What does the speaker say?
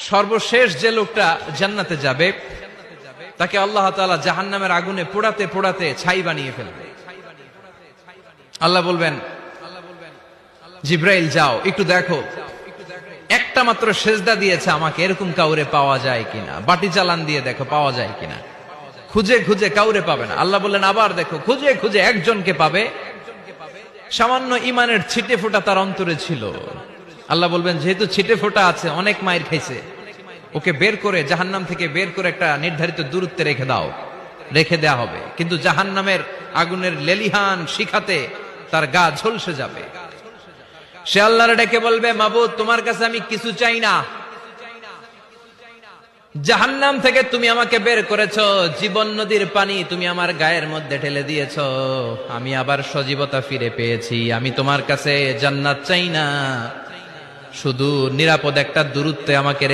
সর্বশেষ যে লোকটা জান্নাতে যাবে তাকে আল্লাহ তাআলা জাহান্নামের আগুনে পোড়াতে পোড়াতে ছাই বানিয়ে ফেলবে। আল্লাহ বলবেন, জিব্রাইল যাও একটু দেখো, একটা মাত্র সেজদা দিয়েছে আমাকে, এরকম কাউরে পাওয়া যায় কিনা। বাটি চালান দিয়ে দেখো পাওয়া যায় কিনা। খুঁজে খুঁজে কাউরে পাবে না। আল্লাহ বললেন আবার দেখো, খুঁজে খুঁজে একজনকে পাবে, সামান্য ইমানের ছিটে ফোঁটা তার অন্তরে ছিল। আল্লাহ বলবেন যেহেতু ছিটে ফোঁটা আছে, অনেক মায়ের খাইছে, ওকে বের করে জাহান্নাম থেকে বের করে একটা নির্ধারিত দূরত্বে রেখে দাও। রেখে দেয়া হবে, কিন্তু জাহান্নামের আগুনের লেলিহান শিখাতে তার গা ঝলসে যাবে। সে আল্লাহর ডেকে বলবে, মাবুদ তোমার কাছে আমি কিছু চাই না, জাহান্নাম থেকে তুমি আমাকে বের করেছো, জীবন নদীর পানি তুমি আমার গায়ের মধ্যে ঢেলে দিয়েছো, আমি আবার সজীবতা ফিরে পেয়েছি। আমি তোমার কাছে জান্নাত চাই না, শুধু নিরাপদ একটা দূরত্বে আমাকে